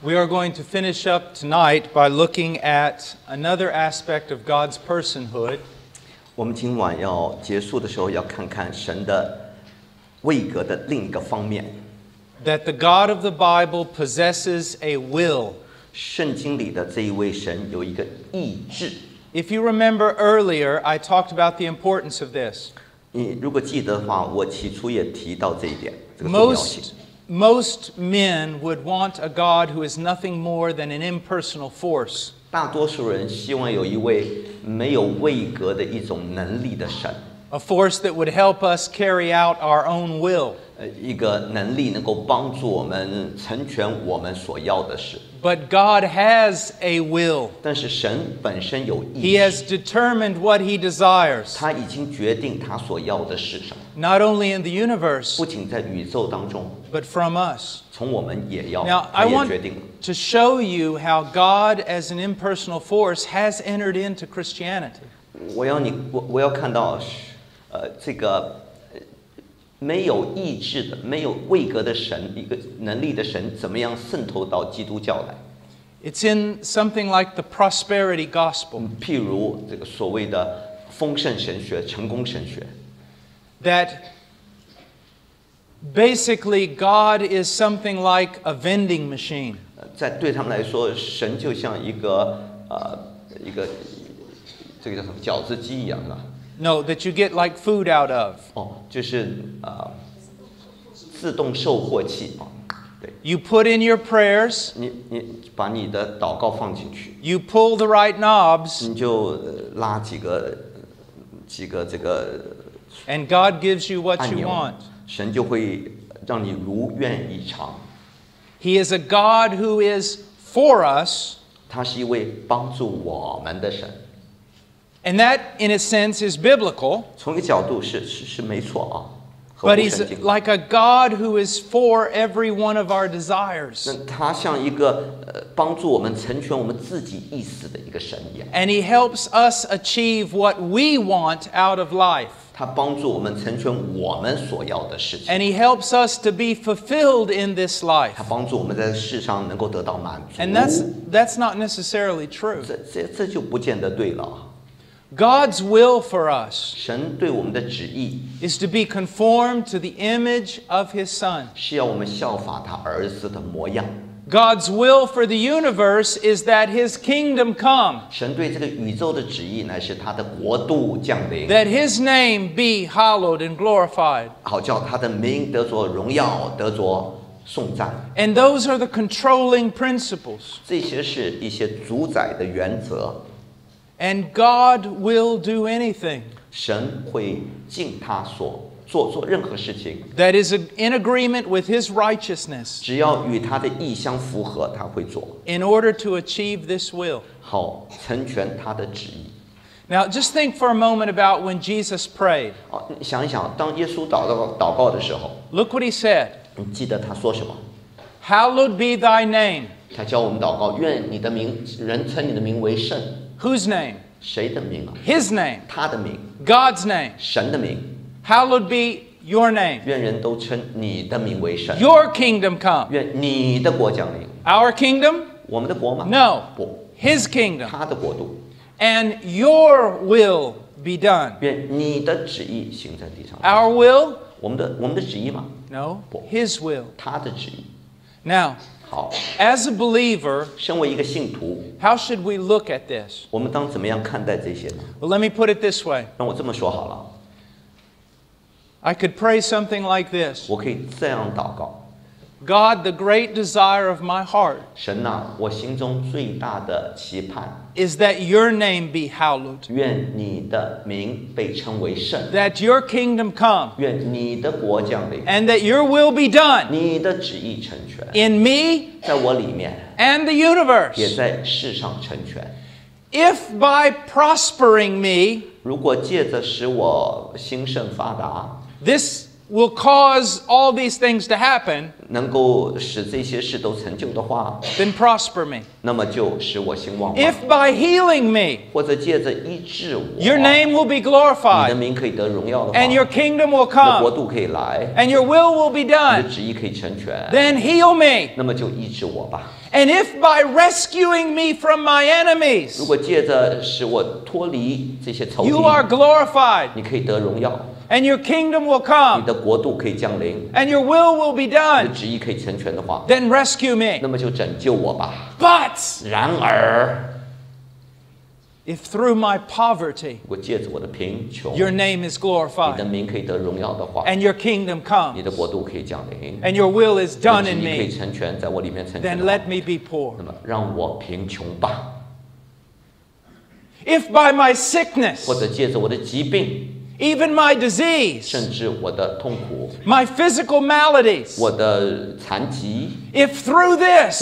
We are going to finish up tonight by looking at another aspect of God's personhood. 我们今晚要结束的时候，要看看神的位格的另一个方面。That the God of the Bible possesses a will. 圣经里的这一位神有一个意志。If you remember earlier, I talked about the importance of this. 你如果记得的话，我起初也提到这一点，这个重要性。Most men would want a God who is nothing more than an impersonal force. 大多数人希望有一位没有位格的一种能力的神。A force that would help us carry out our own will. 一个能力能够帮助我们成全我们所要的事。But God has a will. 但是神本身有意志。He has determined what He desires. 他已经决定他所要的是什么。Not only in the universe, 不仅在宇宙当中 but from us. 从我们也要， Now, 他 I 也 want 决定了。to show you how God, as an impersonal force, has entered into Christianity. 我要看到，这个没有意志的、没有位格的神，一个能力的神，怎么样渗透到基督教来？ It's in something like the prosperity gospel. 譬如这个所谓的丰盛神学、成功神学。That basically God is something like a vending machine. 在对他们来说，神就像一个这个叫什么饺子机一样的。No, that you get like food out of. 就是自动售货器啊。对。You put in your prayers. 你把你的祷告放进去。You pull the right knobs. 你就拉几个这个。And God gives you what you want. 神就会让你如愿以偿。He is a God who is for us. 他是一位帮助我们的神。And that, in a sense, is biblical. 从一个角度是没错啊。But He's like a God who is for every one of our desires. 他像一个帮助我们成全我们自己意思的一个神一样。And He helps us achieve what we want out of life. 他帮助我们成全我们所要的事情。And He helps us to be fulfilled in this life. 他帮助我们在世上能够得到满足。And that's not necessarily true. 这就不见得对了。God's will for us 神对我们的旨意 is to be conformed to the image of His Son. 是要我们效法他儿子的模样。God's will for the universe is that His kingdom come. 神对这个宇宙的旨意乃是他的国度降临。That His name be hallowed and glorified. 好叫他的名得着荣耀，得着颂赞。And those are the controlling principles. 这些是一些主宰的原则。And God will do anything. 神会尽他所做任何事情。That is in agreement with His righteousness. 只要与他的意相符合，他会做。In order to achieve this will. 好成全他的旨意。Now, just think for a moment about when Jesus prayed. 想一想，当耶稣祷告的时候 Look what He said. 你记得他说什么？ Hallowed be Thy name. 他教我们祷告，愿你的名，人称你的名为圣。Whose name? 谁的名啊？ His name. 他的名。God's name. 神的名。Hallowed be Your name. 愿人都称你的名为圣。Your kingdom come. 愿你的国降临。Our kingdom? 我们的国吗？ No. 不。His kingdom. 他的国度。And Your will be done. 愿你的旨意行在地上。Our will? 我们的旨意吗？ No. 不。His will. 他的旨意。Now, 好。as a believer, 身为一个信徒 how should we look at this? 我们当怎么样看待这些呢？ Well, let me put it this way. 让我这么说好了。I could pray something like this. 我可以这样祷告。God, the great desire of my heart 神啊，我心中最大的期盼 is that Your name be hallowed. 愿你的名被称为圣。That Your kingdom come. 愿你的国降临。And that Your will be done. 你的旨意成全。In me 在我里面 and the universe. 也在世上成全。If by prospering me 如果借着使我兴盛发达 this will cause all these things to happen, 能够使这些事都成就的话， then prosper me. 那么就使我兴旺吧。 If by healing me, 或者借着医治我， your name will be 你的 glorified, 名可以得荣耀的话， and your kingdom will 你的国 come, 度可以来， and your will will be 你的 done, 旨意可以成全， then heal me. 那么就医治我吧。 And if by rescuing me from my 如 enemies, 果借着使我脱离这些仇敌， you are glorified, 你可以得荣耀， and your kingdom will 你 come, 的国度可以降临， and your will will be 你的 done, 旨意可以成全的话， then rescue me. 那么就拯救我吧。 But 然而， if through my poverty 如果借着我的贫穷， your name is 你的 glorified, 名可以得荣耀的话， and your kingdom 你的 comes, 国度可以降临， and your will is 你的 done 旨 in 意可以 me, 成全，在我里面成全 then 的话 let me be poor. 那么让我贫穷吧， If by my sickness, 或者借着我的疾病， even my disease, 甚至我的痛苦， my physical maladies, 我的残疾， if through 如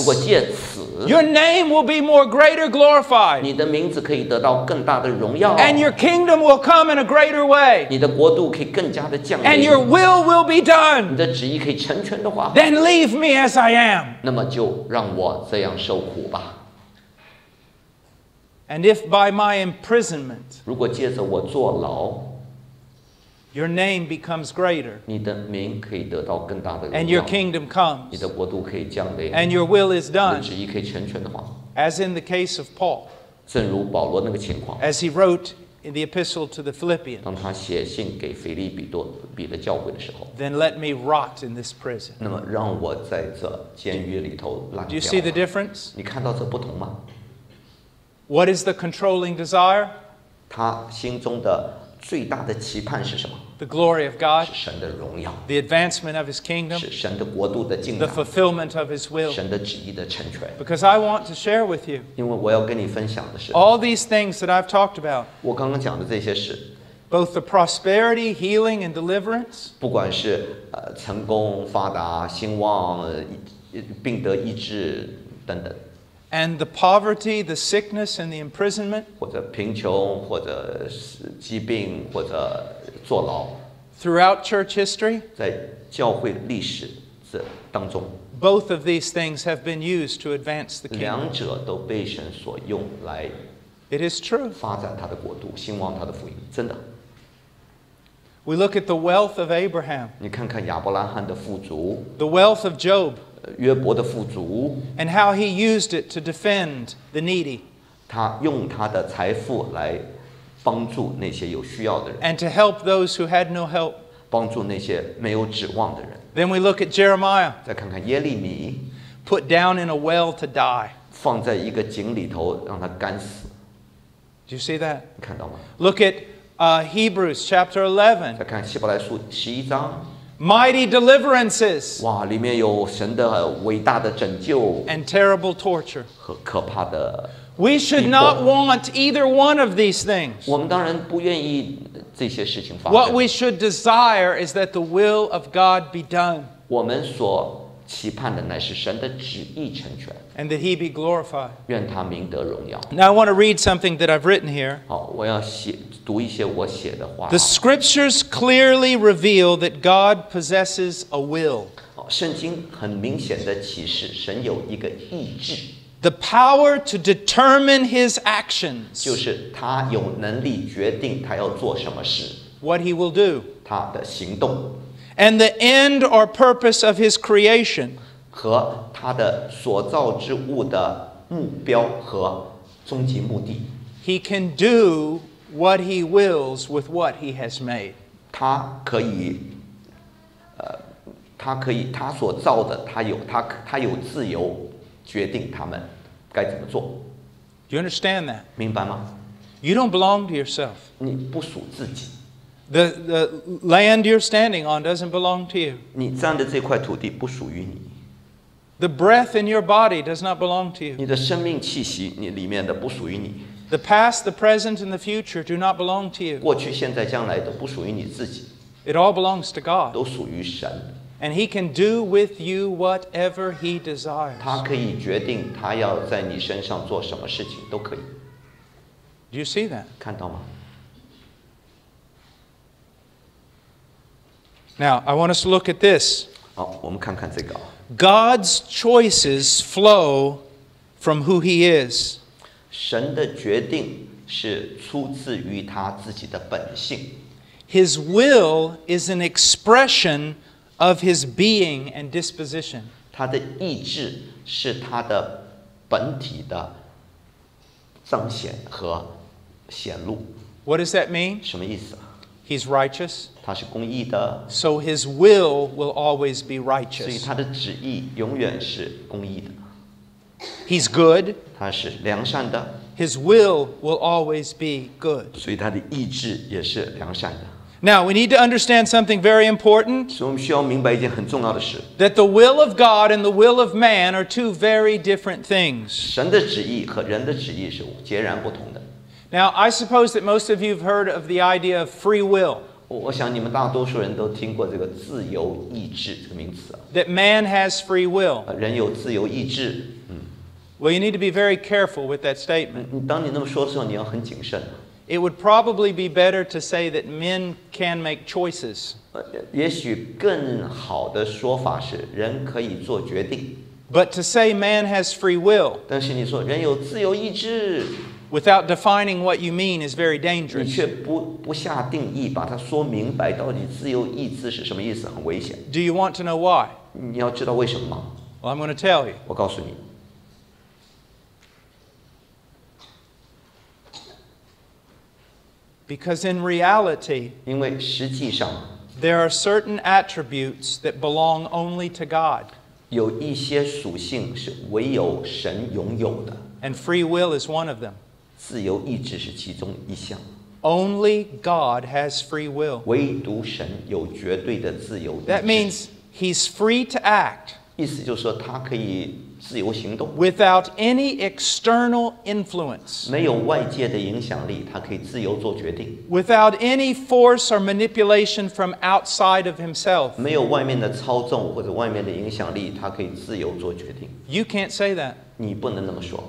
果 this 借此， your name will be more greater glorified, 你的名字可以得到更大的荣耀， and your kingdom will come in a greater way, 你的国度可以更加的降 and your 临， will be 你 done, 的旨意可以成全的话， then leave me as I am. 那么就让我这样受苦吧。 And if by my imprisonment 如果借着我坐牢， your name becomes greater, 你的名可以得到更大的荣 and your 耀， kingdom 你 comes, 的国度可以降临， and your will is 你的 done, 旨意可以成全的话， as in the case of Paul, 正如保罗那个情况， as he wrote in the epistle to the Philippians, 当他写信给腓利比的教会的时候， then let me rot in this prison. 那么让我在这监狱里头烂 Do you see the 掉。 difference? 你看到这不同吗？ What is the controlling desire? 他心中的最大的期盼是什么？ The glory of God, 是神的荣耀， the advancement of his kingdom, 是神的国度的进 the 展， fulfillment of his will. 神的旨意的成全。 Because I want to share with you 因为我要跟你分享的是， all these things that I've talked about, 我刚刚讲的这些事， both the prosperity, healing, and deliverance, 不管是成功、发达、兴旺、病得医治等等， and the poverty, the sickness, and the imprisonment, 或者贫穷，或者是疾病，或者坐牢， throughout church history, 在教会历史这当中， both of these things have been used to advance the kingdom. 两者都被神所用来 It is true. 发展他的国度，兴旺他的福音，真的。 We look at the wealth of Abraham, 你看看亚伯拉罕的富足， the wealth of Job, 约伯的富足， and how he used it to defend the needy 他用他的财富来帮助那些有需要的人， and to help those who had no help. 帮助那些没有指望的人。 Then we look at Jeremiah, 再看看耶利米， put down in a well to die. 放在一个井里头让他干死， Do you see that? 你看到吗？ Look at Hebrews chapter 11. 再看希伯来书11章， Mighty deliverances 哇，里面有神的伟大的拯救 and terrible torture. 和可怕的。 We should not want either one of these things. 我们当然不愿意这些事情发 What 生。 we should desire is that the will of God be done 我们所期盼的乃是神的旨意成全， and that He be glorified. 愿他名得荣耀。 Now, I want to read something that I've written here. 好，我要读一些我写的话。 The scriptures clearly reveal that God possesses a will, 好，圣经很明显的启示，神有一个意志， the power to determine His actions, 就是他有能力决定他要做什么事， what He will do, 他的行动 and the end or purpose of His creation. 和他的所造之物的目标和终极目的。 He can do what He wills with what He has made. 他可以，他所造的，他有自由决定他们该怎么做， Do you understand that? 明白吗？ You don't belong to yourself. 你不属自己， The land you're standing on doesn't belong to you. 你站的这块土地不属于你， The breath in your body does not belong to you. 你的生命气息，你里面的不属于你， The past, the present, and the future do not belong to you. 过去、现在、将来都不属于你自己， It all belongs to God. 都属于神。 And He can do with you whatever He desires. 他可以决定他要在你身上做什么事情，都可以， Do you see that? 看到吗？ Now, I want us to look at this. 好，我们看看这个。God's choices flow from who He is. 神的决定是出自于他自己的本性。His will is an expression of His being and disposition. 他的意志是他的本体的彰显和显露。What does that mean? 什么意思啊？ He's righteous, 他是公义的， so His will will always be 所以 righteous. 他的旨意永远是公义的。 He's good, 他是良善的， His will will always be good. 所以他的意志也是良善的。 Now, we need to understand something very important, 所以我们需要明白一件很重要的事： that the will of God and the will of man are two very different things. 神的旨意和人的旨意是截然不同的。 Now, I suppose that most of you have heard of the idea of free will, 我想你们大多数人都听过这个自由意志这个名词啊， that man has free will. 人有自由意志。 Well, you need to be very careful with that statement. 当你那么说的时候，你要很谨慎。 It would probably be better to say that men can make choices. 也许更好的说法是，人可以做决定。 But to say man has free will 但是你说人有自由意志， without defining what you mean is very 你 dangerous. 却不下定义，把它说明白，到底自由意志是什么意思，很危险。 Do you want to know why? 你要知道为什么吗？ Well, I'm going to tell you. 我告诉你， Because in reality, 因为实际上 there are certain attributes that belong only to God, 有一些属性是唯有神拥有的， and free will is one of them. 自由意志是其中一项， Only God has free will. 唯独神有绝对的自由意 That 志。 means He's free to act 意思就是说，他可以自由行动， without any external influence, 没有外界的影响力，他可以自由做决定， without any force or manipulation from outside of Himself. 没有外面的操纵或者外面的影响力，他可以自由做决定。 You can't say that. 你不能那么说。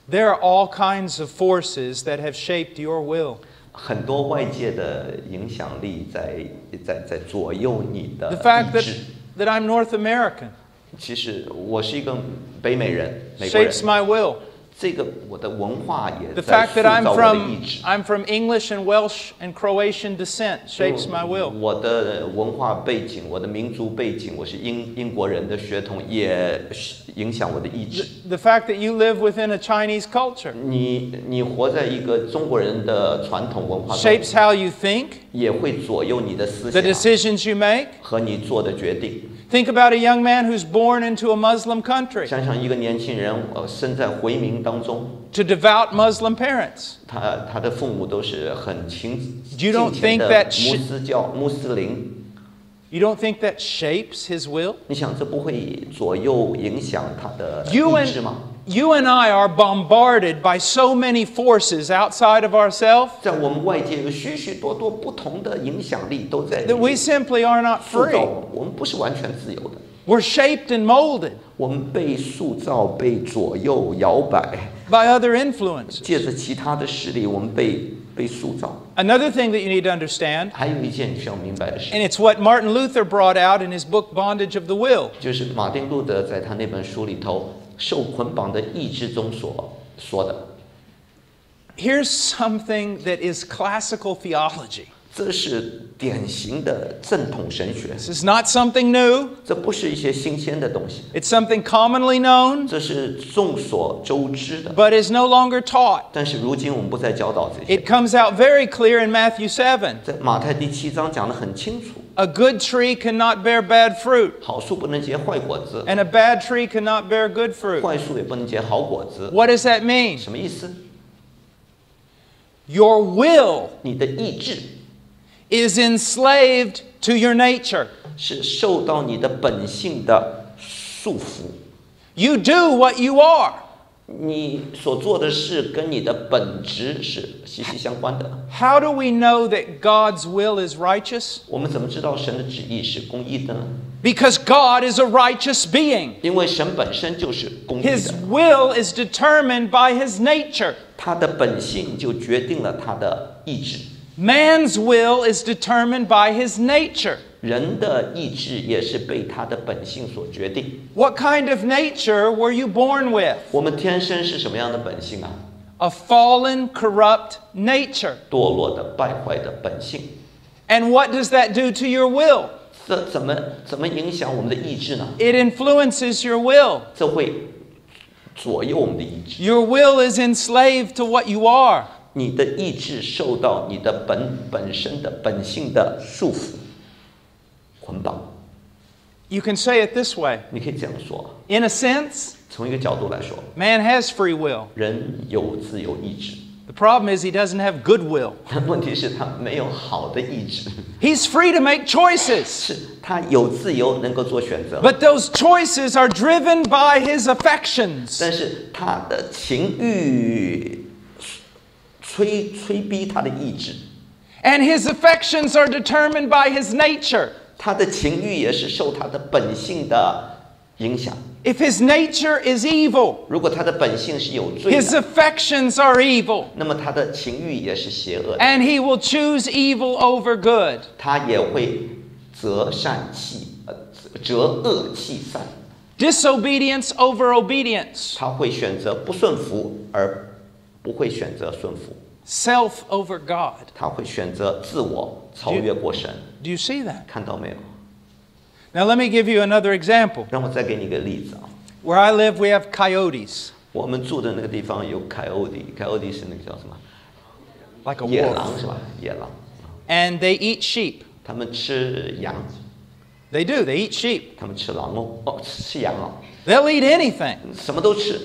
There are all kinds of forces that have shaped your will. 很多外界的影响力在左右你的 The fact 意 that, 志。 that I'm North American 其实我是一个北美人，美国人 shapes。my will. 这个我的文化也 The 在 fact 塑 that 造我的意志。 I'm from English and Welsh and Croatian descent shapes my will. 我的文化背景，我的民族背景，我是英国人的血统，也影响我的意志。 The fact that you live within a Chinese culture 你活在一个中国人的传统文化中， shapes how you think, 也会左右你的思 the 想 decisions you make. 和你做的决定。 Think about a young man who's born into a Muslim country 想想一个年轻人，生在回民当中， to devout Muslim parents. 他的父母都是很敬 You don't 虔 think 的 that 穆斯林。 You don't think that shapes his will? 你想这不会左右影响他的 You 意志吗？ and I are bombarded by so many forces outside of ourselves 在我们外界有许许多多不同的影响力都在 that we simply are not 塑造 free. 我们不是完全自由的， We're shaped and molded 我们被塑造、被左右摇摆， by other influences. 借着其他的势力，我们被塑造。 Another thing that you need to understand, 还有一件需要明白的事， and it's what Martin Luther brought out in his book Bondage of the Will. 就是马丁路德在他那本书里头受捆绑的意志中所说的。 Here's something that is classical theology. 这是典型的正统神学， This is not something new. 这不是一些新鲜的东西， It's something commonly known, 这是众所周知的。 but is no longer taught. 但是如今我们不再教导这些， It comes out very clear in Matthew 7. 在马太第7章讲得很清楚， A good tree cannot bear bad fruit, 好树不能结坏果子， and a bad tree cannot bear good fruit. 坏树也不能结好果子。 What does that mean? 什么意思？ Your will 你的意志 is enslaved to your nature. 是受到你的本性的束缚， You do what you are. 你所做的事跟你的本质是息息相关的。 How do we know that God's will is righteous? 我们怎么知道神的旨意是公义的呢？ Because God is a righteous being. 因为神本身就是公义 His 的， will is determined by His nature. 他的本性就决定了他的意志。Man's will is determined by his nature. 人的意志也是被他的本性所决定。 What kind of nature were you born with? 我们天生是什么样的本性啊？ A fallen, corrupt nature. 堕落的、败坏的本性。 And what does that do to your will? 这怎么影响我们的意志呢？ It influences your will. 这会左右我们的意志。 Your will is enslaved to what you are. 你的意志受到你的本身的本性的束缚、捆绑。 You can say it this way. 你可以这样说， In a sense, 从一个角度来说， man has free will. 人有自由意志， The problem is he doesn't have good will. 但问题是他没有好的意志， He's free to make choices. 是他有自由能够做选择， But those choices are driven by his affections. 但是他的情欲催逼他的意志， And his affections are determined by his nature. 他的情欲也是受他的本性的影响。 If his nature is evil, 如果他的本性是有罪 his 的， affections are evil. 那么他的情欲也是邪恶的， And he will choose evil over good. 他也会择恶弃善， Disobedience over obedience. 他会选择不顺服而不会选择顺服， Self over God. 他会选择自我超越过神。 Do you see that? 看到没有？ Now let me give you another example. 让我再给你一个例子啊。 Where I live, we have coyotes, 我们住的那个地方有coyote 是那个叫什么？ like a 野 wolf. 狼是吧？野狼， And they eat sheep. 他们吃羊， They do. They eat sheep. 他们吃狼哦，吃羊哦， They'll eat anything. 什么都吃。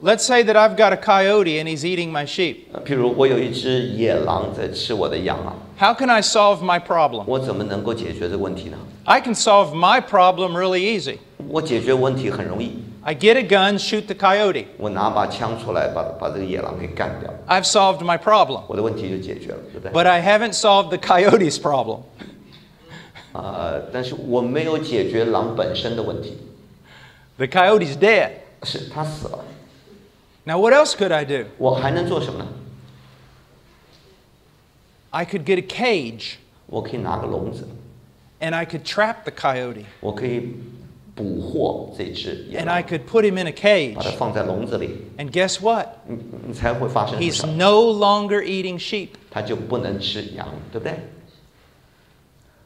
Let's say that I've got a coyote and he's eating my sheep. 譬如我有一只野狼在吃我的羊啊， How can I solve my problem? 我怎么能够解决这个问题呢？ I can solve my problem really easy. 我解决问题很容易， I get a gun, shoot the coyote. 我拿把枪出来把这个野狼给干掉， I've solved my problem. 我的问题就解决了，对不对？ But I haven't solved the coyote's problem. 但是我没有解决狼本身的问题， The coyote's dead. 是它死了， Now, what else could I do? 我还能做什么呢？ I could get a cage 我可以拿个笼子， and I could trap the coyote 我可以捕获这只野 and 狼 I，could put him in a 把它 cage. 放在笼子里， And guess what? 你才会发生什 He's 么？ no longer eating sheep. 它就不能吃羊，对不对？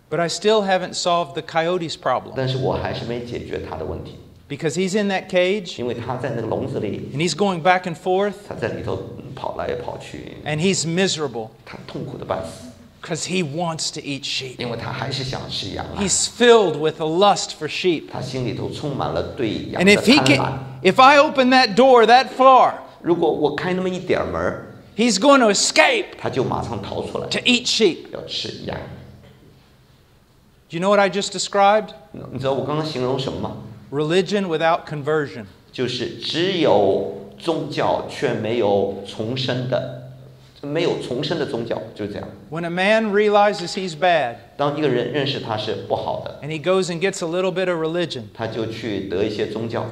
But I still haven't solved the coyote's problem 但是我还是没解决它的问题， because he's in that cage 因为它在那个笼子里， and he's going back and forth 它在里头跑来跑去， and he's miserable 它痛苦的半死， because he wants to eat sheep. 因为它还是想吃羊啊， He's filled with a lust for sheep. 它心里头充满了对羊 And 的 if he 贪婪。 can, if I open that door that far, 如果我开那么一点门儿， he's going to escape 它就马上逃出来， to eat sheep. 要吃羊。 Do you know what I just described? 你知道我刚刚形容什么吗？ Religion without conversion. 就是只有宗教却没有重生的，没有重生的宗教，就是这样。 When a man realizes he's bad 当一个人认识他是不好的， and he goes and gets a little bit of religion, 他就去得一些宗教，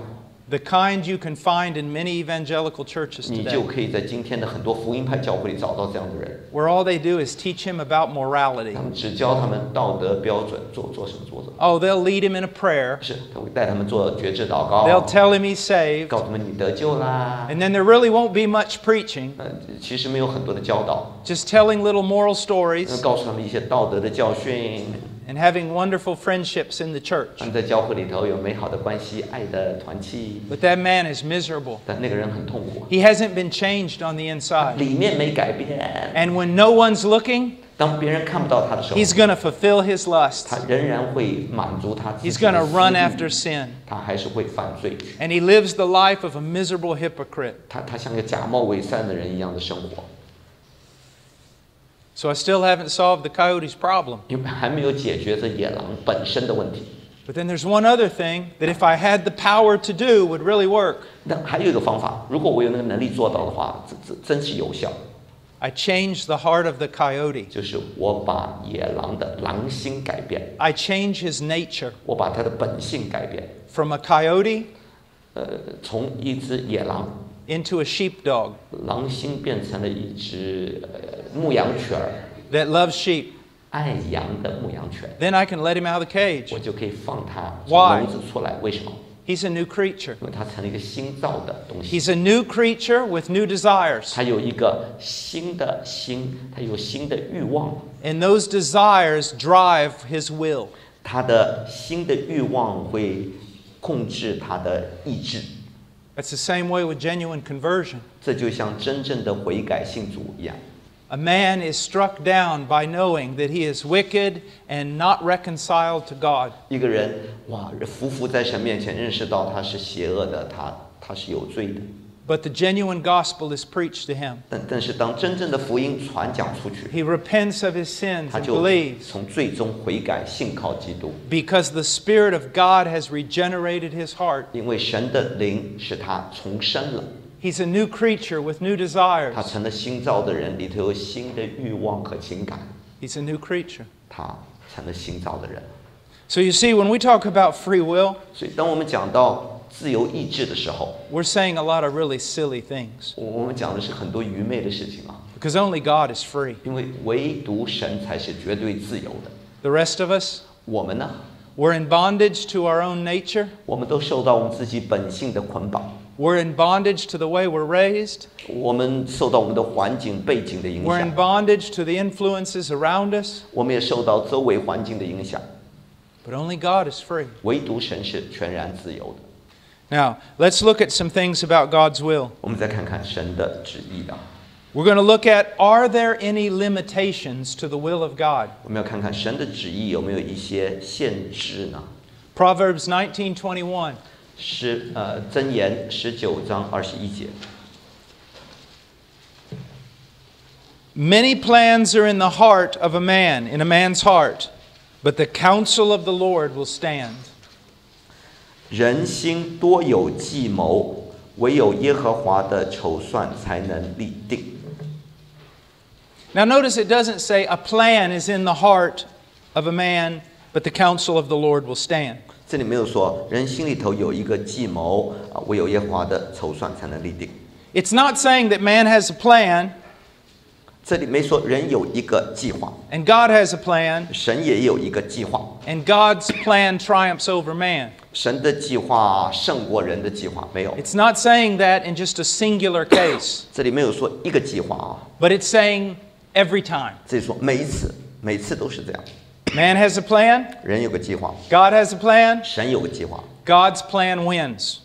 the kind you can find in many evangelical churches 你就 today, 可以在今天的很多福音派教会里找到这样的人， where all they do is teach him about morality. 他们只教他们道德标准，做什么做什么。 Oh, they'll lead him in a prayer. 是，他会带他们做觉知祷 They'll 告， tell him he's saved. 告诉他们你得救啦。 And then there really won't be much preaching, 其实没有很多的教导， just telling little moral stories 告诉他们一些道德的教训。 and having wonderful friendships in the church. 他们在教会里头有美好的关系、爱的团契， But that man is miserable. 但那个人很痛苦， He hasn't been changed on the inside. 里面没改变。 And when no one's looking, 当别人看不到他的时候， he's going to fulfill his lust. 他仍然会满足他自 He's 己 going 的 to 私 run 欲 after sin. 他还是会犯罪。 And he lives the life of a miserable hypocrite. 他像个假冒伪善的人一样的生活， So I still haven't solved the coyote's problem. 因为还没有解决这野狼本身的问题。 But then there's one other thing that if I had the power to do would really work. 那还有一个方法，如果我有那个能力做到的话，这真是有效。 I changed the heart of the coyote. 就是我把野狼的狼心改变， I change his nature 我把他的本性改变。 from a coyote 从一只野狼 into a sheepdog 狼星变成了一只牧羊犬儿， that loves sheep. 爱羊的牧羊犬， Then I can let him out of the cage. 我就可以放它从 Why? 笼子出来。为什么？ He's a new creature. 因为它成了一个新造的东西， He's a new creature with new desires. 它有一个新的心，它有新的欲望， And those desires drive his will. 它的新的欲望会控制它的意志。 That's the same way with genuine conversion. 这就像真正的悔改信主一样。 A man is struck down by knowing that he is wicked and not reconciled to God. 一个人哇，匍匐在神面前，认识到他是邪恶的，他是有罪的。 But the genuine gospel is preached to him. 但是当真正的福音传讲出去， He repents of his sins 他 and 就 believes 从最终悔改，信靠基督。 because the Spirit of God has regenerated his heart. 因为神的灵使他重生了， He's a new creature with new desires. 他成了新造的人，里头有新的欲望和情感， He's a new creature. 他成了新造的人。 So you see, when we talk about free will, 所以当我们讲到自由意志的时候， we're saying a lot of really silly things 我们讲的是很多愚昧的事情啊， because only God is free. 因为唯独神才是绝对自由的。 The rest of us, 我们呢， we're in bondage to our own nature. 我们都受到我们自己本性的捆绑， We're in bondage to the way we're raised. 我们受到我们的环境背景的影 We're in 响， bondage to the influences around us. 我们也受到周围环境的影响。 But only God is free. 唯独神是全然自由的。 Now, let's look at some things about God's will. 我们再看看神的旨意啊， We're going to look at, are there any limitations to the will of God? 我们要看看神的旨意有没有一些限制呢？ Proverbs 19:21. 箴言19章21节。 Many plans are in the heart of a man, in a man's heart, but the counsel of the Lord will stand. 人心多有计谋，唯有耶和华的筹算才能立定。 Now notice it doesn't say a plan is in the heart of a man, but the counsel of the Lord will stand. 这里没有说人心里头有一个计谋啊，唯有耶和华的筹算才能立定。 It's not saying that man has a plan 这里没说人有一个计划， and God has a plan 神也有一个计划， and God's plan triumphs over man. 神的计划胜过人的计划，没有。 It's not saying that in just a singular case, 这里没有说一个计划啊， but it's saying every time. 这里说每一次，每次都是这样。 Man has a plan, 人有个计划， God has a plan, 神有个计划， God's plan wins.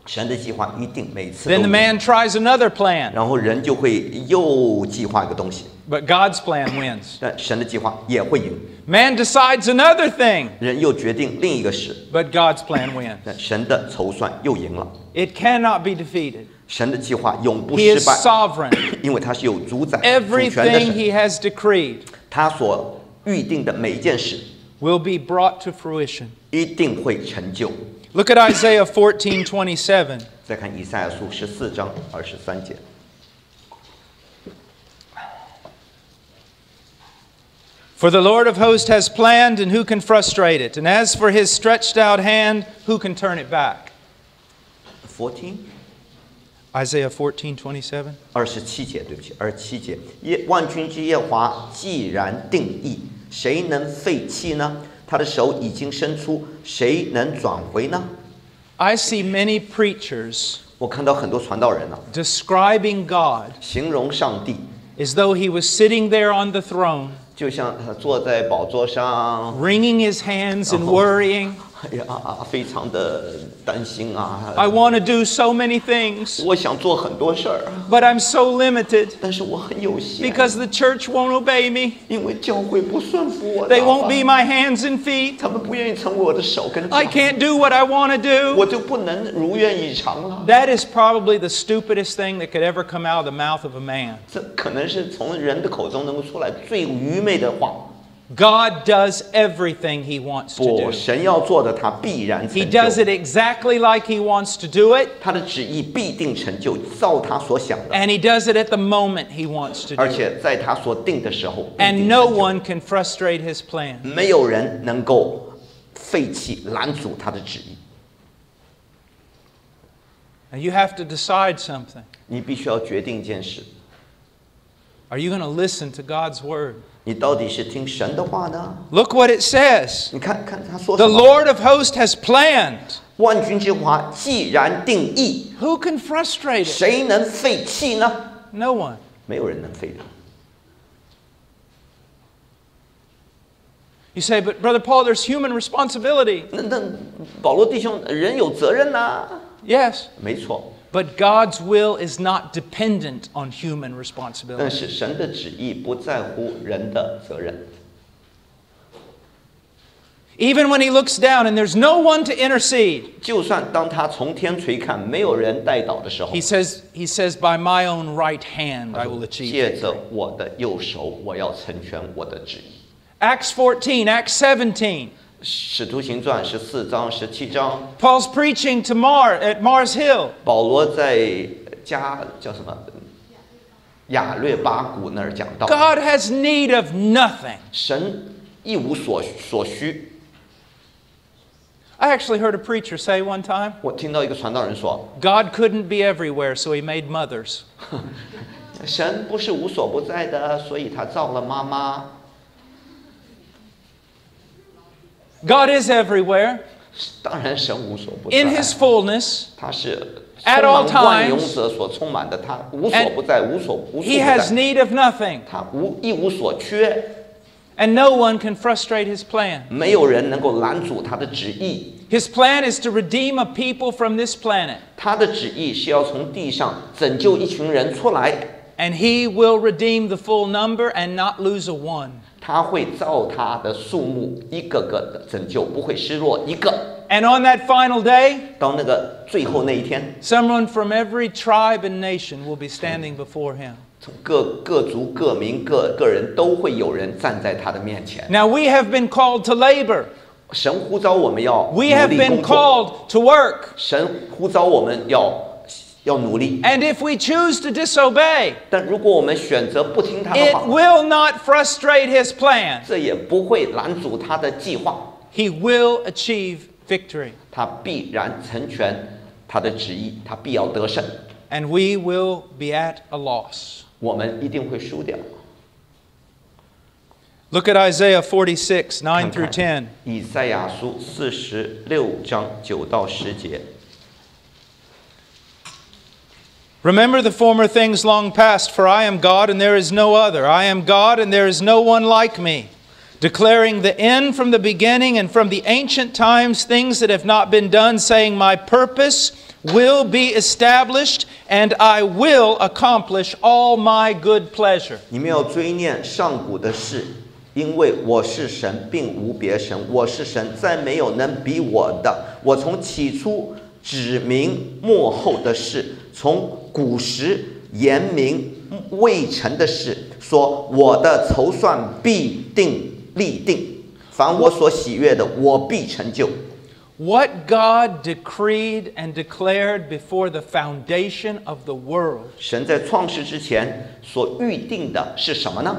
神的计划一定每次 Then 都 the 赢 man tries another plan, 然后人就会又计划一个东西， but God's plan wins. 但神的计划也会赢。 Man decides another thing, 人又决定另一个事， but God's plan wins. 但神的筹算又赢了。 It cannot be defeated. 神的计划永不 He 失 is 败， sovereign. 因为他是有主宰、主权的 Everything 神。 He has decreed 他所预定的每件事 will be brought to fruition. 一定会成就。 Look at Isaiah 14:27. 再看以赛亚书14章23节。 For the Lord of hosts has planned, and who can frustrate it? And as for his stretched out hand, who can turn it back? 14 Isaiah 14:27. 27节，对不起，27节。万军之耶和华既然定义，谁能废弃呢？他的手已经伸出，谁能转回呢？ I see many preachers 我看到很多传道人啊， describing God 形容上帝 as though he was sitting there on the throne, 就像他坐在宝座上， wringing his hands and worrying. 哎呀，非常的担心啊。 I want to do so many things, 我想做很多事儿， but I'm so limited 但是我很有限， because the church won't obey me. 因为教会不顺服我的 They won't be my hands and feet. 他们不愿意成为我的手跟脚 I，can't do what I want to do. 我就不能如愿以偿了。 That is probably the stupidest thing that could ever come out of the mouth of a man. 这可能是从人的口中能够出来最愚昧的话。 God does everything he wants to 不， do. 神要做的，他必然 He 成 does 就。 it exactly like he wants to do it, 他的旨意必定成就，照他所想的， and he does it at the moment he wants to 而 do it. 且在他所定的时候必 And 定 no 成就。 one can frustrate his plan. 没有人能够废弃、拦阻他的旨意。Now you have to decide something. 你必须要决定一件事， Are you going to listen to God's word? 你到底是听神的话呢？ Look what it says. 你看看他说 The 什么？ Lord of hosts has planned. 万军之耶和华既然定义， Who can frustrate it? 谁能废弃呢？ No one. 没有人能废的。 You say, but Brother Paul, there's human responsibility. 那保罗弟兄，人有责任呐、 Yes. 没错。 But God's will is not dependent on human 但 responsibility. 是神的旨意不在乎人的责任。 Even when he looks down and there's no one to intercede, 就算当他从天垂看，没有人代祷的时候， he says, by my own right hand I will achieve 借着 victory. 我的右手，我要成全我的旨意。 Acts 14, Acts 17. 使徒行传14章、17章， Paul's preaching to at Mars Hill. 保罗在叫什么亚略巴谷那儿讲到， God has need of nothing. 神一无所需。 I actually heard a preacher say one time, 我听到一个传道人说， God couldn't be everywhere, so he made mothers. 神不是无所不在的，所以他造了妈妈。 God is everywhere 当然，神无所不在， in his fullness. 他是 At 充 all 满万有 times 者所充满的，他无所不在，无所不 He has 在， need of nothing, 他一无所缺， and no one can frustrate his plan. 没有人能够拦阻他的旨意。 His plan is to redeem a people from this planet, 他的旨意是要从地上拯救一群人出来， and he will redeem the full number and not lose a one. 他会照他的数目一个个的拯救，不会失落一个。 And on that final day, 到那个最后那一天， someone from every tribe and nation will be standing before him. 从各族各民各人都会有人站在他的面前。 Now we have been called to labor. 神呼召我们要努 We have 力 been 工作， called to work. 神呼召我们要努力。 And if we choose to disobey, 但如果我们选择不听他的 it 话， will not frustrate his plan. 这也不会拦阻他的计划， He will achieve victory, 他必然成全他的旨意，他必要得胜， and we will be at a loss. 我们一定会输掉。 Look at Isaiah 46, 9 看 through 看 10. 以赛亚书46章9到10节。 Remember the former things long past, for I am God and there is no other. I am God and there is no one like me, declaring the end from the beginning and from the ancient times things that have not been done, saying, My purpose will be established and I will accomplish all my good pleasure. 你们要追念上古的事，因为我是神，并无别神。我是神，再没有能比我的。我从起初指明末后的事，从古时言明未成的事，说我的筹算必定立定。凡我所喜悦的，我必成就。 What God decreed and declared before the foundation of the world, 神在创世之前所预定的是什么呢？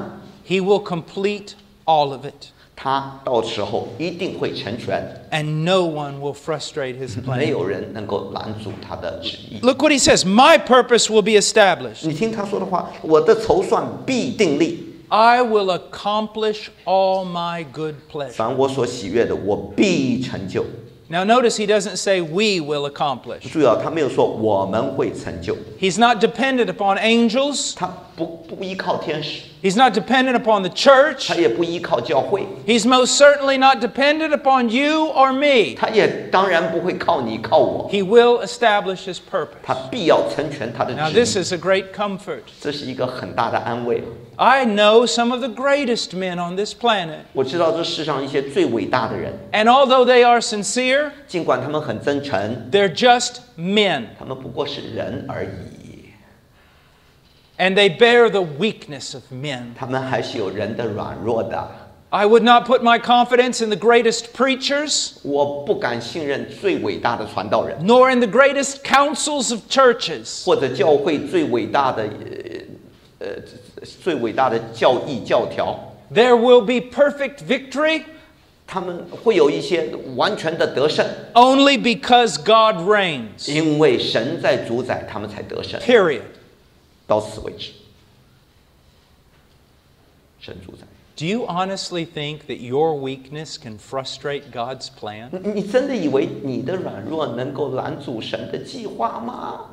He will complete all of it, 他到时候一定会成全， and no one will frustrate His 没 plan. 有人能够拦阻他的旨意。 Look what He says, My purpose will be established. 你听他说的话，我的筹算必定立， I will accomplish all my good pleasure. 凡我所喜悦的，我必成就。 Now notice He doesn't say we will accomplish. 注意啊，他没有说我们会成就， He's not dependent upon angels. 他不依靠天使， He's not dependent upon the church. 他也不依靠教会， He's most certainly not dependent upon you or me. 他也当然不会靠你靠我， He will establish His purpose. 他必要成全他的 Now 旨 this 意。 is a great comfort. 这是一个很大的安慰。 I know some of the greatest men on this planet. 我知道这世上一些最伟大的人， And although they are sincere, 尽管他们很真诚， they're just men. 他们不过是人而已， And they bear the weakness of men. 他们还是有人的软弱的。 I would not put my confidence in the greatest preachers, 我不敢信任最伟大的传道人， nor in the greatest councils of churches. 或者教会最伟大的最伟大的教义教条。 There will be perfect victory, 他们会有一些完全的得胜， only because God reigns. 因为神在主宰，他们才得胜。 Period. 到此为止，神主宰。 Do you honestly think that your weakness can frustrate God's plan? 你真的以为你的软弱能够拦阻神的计划吗？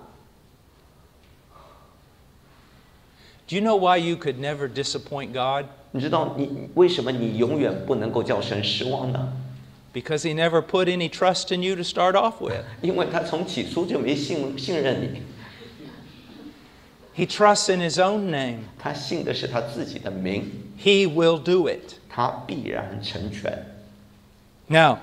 Do you know why you could never disappoint God? 你知道你为什么你永远不能够叫神失望呢？ Because He never put any trust in you to start off with. 因为他从起初就没信任你， He trusts in His own name. 他信的是他自己的名， He will do it. 他必然成全。 Now,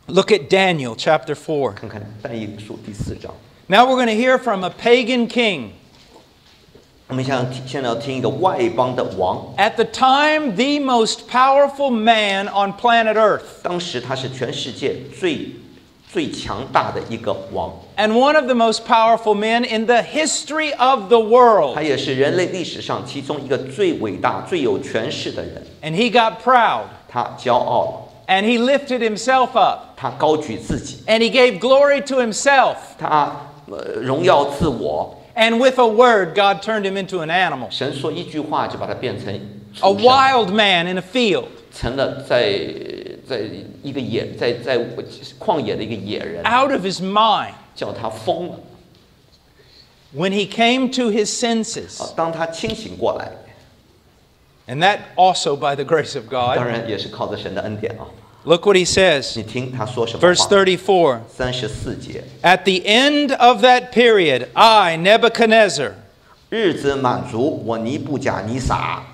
look at Daniel chapter 4. 看看但以理书第4章， Now we're going to hear from a pagan king. 我们现在要听一个外邦的王， At the time, the most powerful man on planet Earth. 当时他是全世界最强大的一个王， And one of the most powerful men in the history of the world. 他也是人类历史上其中一个最伟大、最有权势的人。 And he got proud. 他骄傲了， And he lifted himself up. 他高举自己， And he gave glory to himself. 他荣耀自我。 And with a word, God turned him into an animal. 神说一句话就把他变成 A 畜生， wild man in a field. 成了在一个在旷野的一个野人， Out of his mind. 叫他疯了。 When he came to his senses. 当他清醒过来， And that also by the grace of 当 God. 然也是靠着神的恩典啊。 Look what he says. 你听他说什么 Verse 话？ 34. 34节， At the end of that period, I, Nebuchadnezzar, 日子满足，我尼布甲尼撒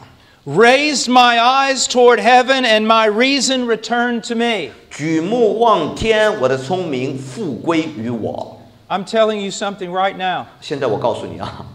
raised my eyes toward heaven, and my reason returned to me. 举目望天，我的聪明复归于我。 I'm telling you something right now. 现在我告诉你啊，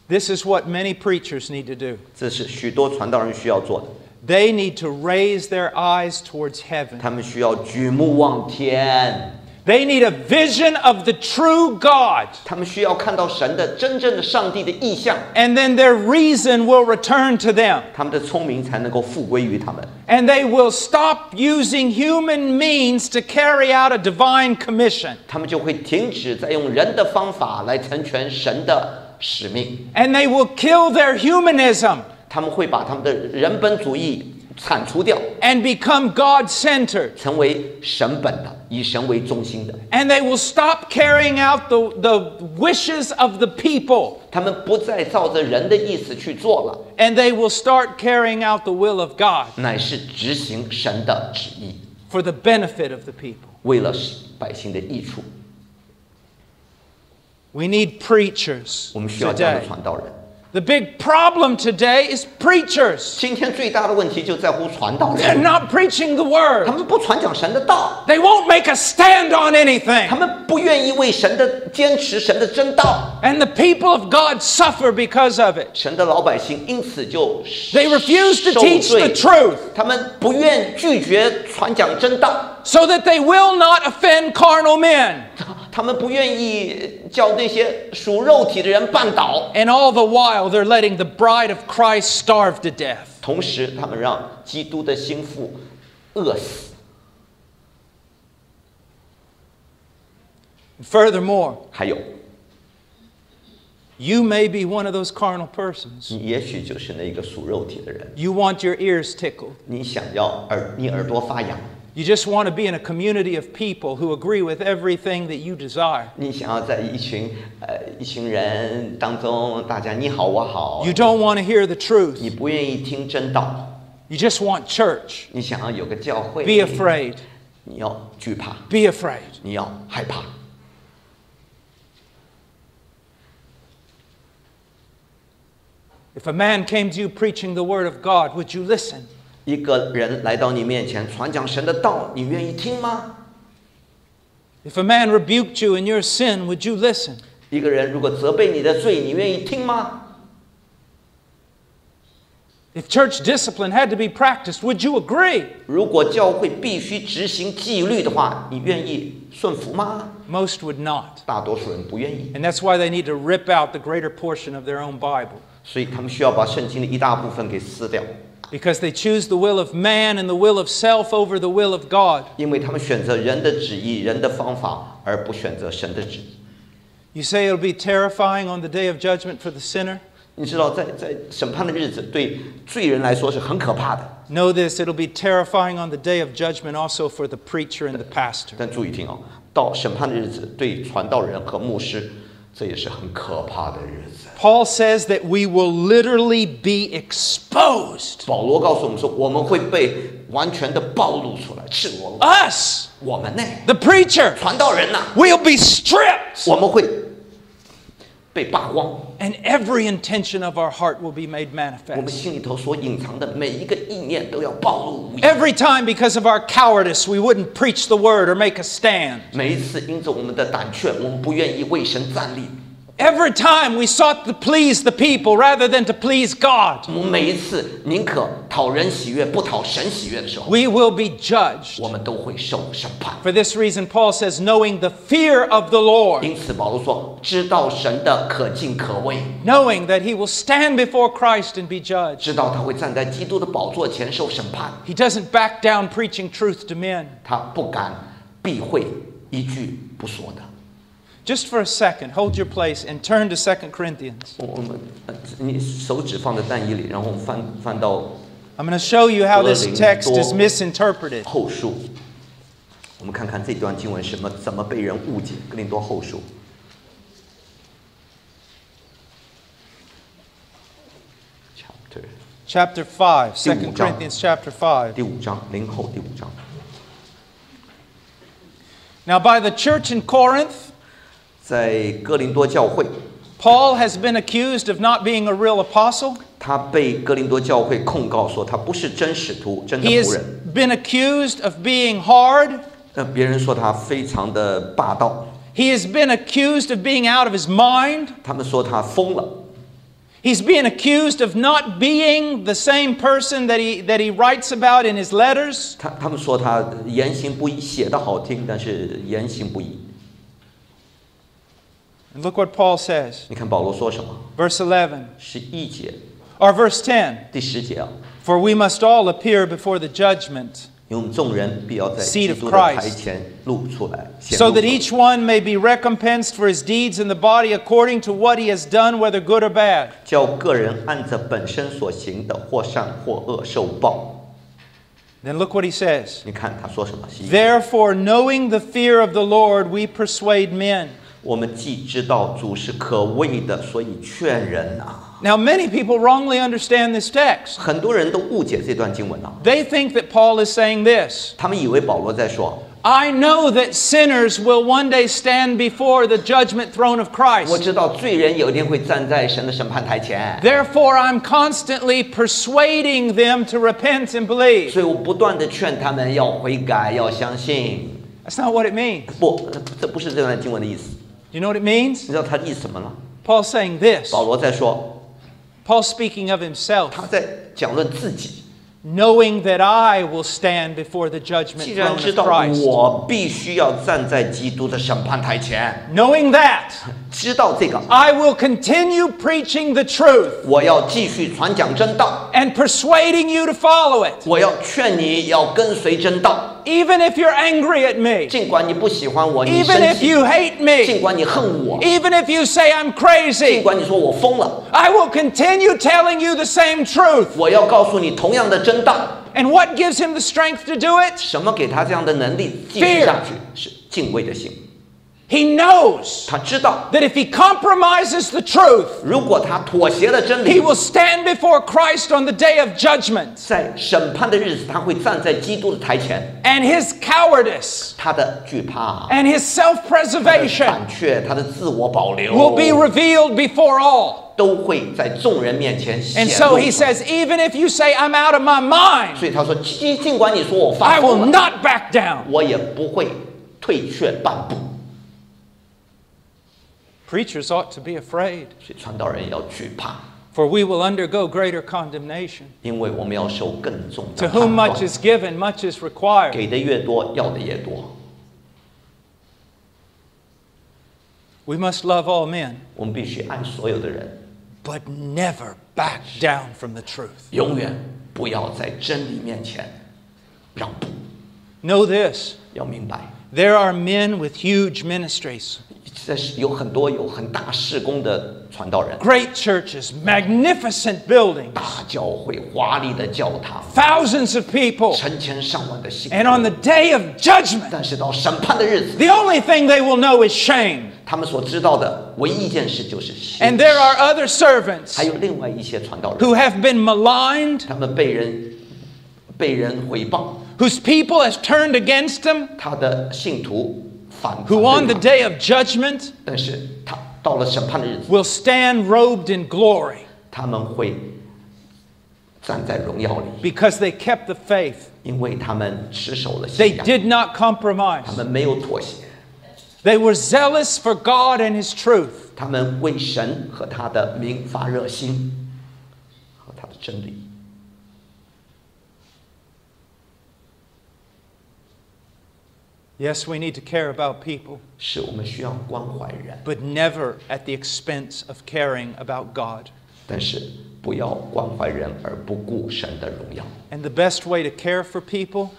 This is what many preachers need to do. 这是许多传道人需要做的， They need to raise their eyes towards heaven. 他们需要举目望天， They need a vision of the true God. 他们需要看到神的真正的上帝的意象， And then their reason will return to them. 他们的聪明才能够复归于他们。 And they will stop using human means to carry out a divine commission. 他们就会停止再用人的方法来成全神的使命， And they will kill their humanism 他们会把他们的人本主义铲除掉， and become God-centered. 成为神本的，以神为中心的。 And they will stop carrying out the wishes of the people. 他们不再照着人的意思去做了， And they will start carrying out the will of God 乃是执行神的旨意， for the benefit of the people. 为了百姓的益处。 We need preachers 我们需要这样的 today. 传道人。 The big problem today is preachers. 今天最大的问题就在乎传道 They're 人， not preaching the 他 word. 们不传讲神的道， They won't make a stand on anything. 他们不愿意为神的坚持神的真道， And the people of God suffer because of it. 神的老百姓因此就 They refuse to 受 teach 罪 the truth 他们不愿拒绝传讲真道， so that they will not offend carnal men. 他们不愿意叫那些属肉体的人绊倒， And all the while, they're letting the bride of Christ starve to death. 同时他们让基督的心腹饿死。 Furthermore, 还有， you may be one of those carnal persons. 你也许就是那个属肉体的人， You want your ears tickled. 你想要你耳朵发痒， You just want to be in a community of people who agree with everything that you desire. 你想要在一群人当中，大家你好我好， You don't want to hear the 你 truth. 不愿意听真道， You just want church. 你想要有个教会， Be afraid. 你要惧怕， Be afraid. 你要害怕。 If a man came to you preaching the word of God, would you listen? 一个人来到你面前传讲神的道，你愿意听吗？ If a man rebuked you in your sin, would you listen? 一个人如果责备你的罪，你愿意听吗？ If church discipline had to be practiced, would you agree? 如果教会必须执行纪律的话，你愿意顺服吗？ Most would not. 大多数人不愿意， And that's why they need to rip out the greater portion of their own Bible. 所以他们需要把圣经的一大部分给撕掉。Because they choose the will of man and the will of self over the will of God. 因为他们选择人的旨意、人的方法，而不选择神的旨意。You say it'll be terrifying on the day of judgment for the sinner? 你知道在审判的日子对罪人来说是很可怕的。Know this, it'll be terrifying on the day of judgment also for the preacher and the pastor. 但注意听哦，到审判的日子，对传道人和牧师，这也是很可怕的日子。Paul says that we will literally be exposed. 保罗告诉我们说，我们会被完全的暴露出来，赤裸裸。Us, 我们呢， the preacher, 传道人呐、we'll be stripped. 我们会被扒光。And every intention of our heart will be made 我们 manifest. 心里头所隐藏的每一个意念都要暴露无遗。 Every time, because of our cowardice, we wouldn't preach the word or make a stand. 每一次因着我们的胆怯，我们不愿意为神站立。 Every time we sought to please the people rather than to please God. 我们每一次宁可讨人喜悦，不讨神喜悦的时候， We will be judged. 我们都会受审判。 For this reason, Paul says, knowing the fear of the Lord, 因此，保罗说：“知道神的可敬可畏， knowing that he will stand before Christ and be judged. 知道他会站在基督的宝座前受审判。 He doesn't back down preaching truth to men. 他不敢避讳一句不说的。” Just for a second, hold your place and turn to 2 Corinthians. 我们你手指放在但以理，然后我们翻到 I'm going to show you how this text is misinterpreted. 后书，我们看看这段经文怎么被人误解。哥林多后书 Chapter 5, 2 第五章。 Corinthians chapter 5. 第5章，零后第5章。 Now by the church in Corinth, 在哥林多教会， Paul has been accused of not being a real apostle. 他被哥林多教会控告说他不是真使徒、真的 He 仆 has 人。 been accused of being hard. 别人说他非常的霸道， He has been accused of being out of his mind. 他们说他疯了。 He's being accused of not being the same person that he writes about in his letters. 他们说他言行不一，写得好听，但是言行不一。 And look what Paul says. 你看保罗说什么Verse 11, ？11节， or verse 10. 第10节啊， For we must all appear before the judgment, 因为我们众人必要在 Seat 基 of 督的 Christ 台前露出来，显 so 露出 that 来 each one may be recompensed for his deeds in the body according to what he has done, whether good or bad. 叫个人按着本身所行的，或善或恶受报。 Then look what he says. 你看他说什么？11节 Therefore, knowing the fear of the Lord, we persuade men. 我们既知道主是可畏的，所以劝人啊。 Now, many people wrongly understand this text. 很多人都误解这段经文啊， They think that Paul is saying this. 他们以为保罗在说， I know that sinners will one day stand before the judgment throne of 我 Christ. 知道罪人有一天会站在神的审判台前， Therefore, I'm constantly persuading them to repent and believe. 所以我不断的劝他们要悔改，要相信。 That's not what it means. 不，这不是这段经文的意思。 Do you know what it means? 你知道他的意思什么了？ Paul's saying this. 保罗在说， Paul's speaking of himself, 他在讲论自己。 knowing that I will stand before the judgment 既然 throne 知 of 道 Christ. 我必须要站在基督的审判台前， Knowing that, 知道这个， I will continue preaching the truth 我要继续传讲真道， and persuading you to follow it. 我要劝你要跟随真道。 Even if you're angry at me, 尽管你不喜欢我，你 even 生 if 气， you hate me, 尽管你恨我， even if you say I'm 尽 crazy, 管你说我疯了， I will continue telling you the same truth. 我要告诉你同样的真道。 And what gives him the strength to do it? 什么给他这样的能力继续下去？是敬畏的心。 He knows 他知道， that if he compromises the truth, 如果他妥协了真 he 理， will stand before Christ on the day of judgment. 在审判的日子，他会站在基督的台前。 And his cowardice 他的惧怕、 and his 他的 self-preservation 胆怯、他的自我保留， will be revealed before all. 都会在众人面前显 And 露 so he 出来。 says, even if you say I'm out of my mind, 所以他说，尽管你说我 I 发 will 疯了， not back down. 我也不会退却半步。 Preachers ought to be afraid, 所以传道人要惧怕， for we will undergo greater condemnation. 因为我们要受更重 To 的 whom 判 much 断。 is given, much is required. 给的越多，要的越多。 We must love all men, 我们必须爱所有的人， but never back down from the truth. 永远不要在真理面前让步。 Know this. 要明白， There are men with huge ministries, 这是有很多有很大事工的传道人， great churches, magnificent buildings, 大教会、华丽的教堂， thousands of people. 成千上万的信 And on 徒。 the day of judgment, 但是到审判的日子， the only thing they will know is shame. 他们所知道的唯一一件事就是羞 And 耻。 there are other servants 还有另外一些传道人， who have been maligned, 他们被人毁谤， whose people has turned against them, 他的信徒反 who on 对 the 他， day of judgment 但是他到了审判的日子， will stand robed in glory 他们会站在荣耀里， because they kept the faith. 因为他们持守了 They 信仰， did not compromise. 他们没有妥协， They were zealous for God and His truth. 他们为神和他的名发热心，和他的真理。 Yes, we need to care about people, 是我们需要关怀人， but never at the expense of caring about God. 但是不要关怀人而不顾神的荣耀。 And the best way to care for people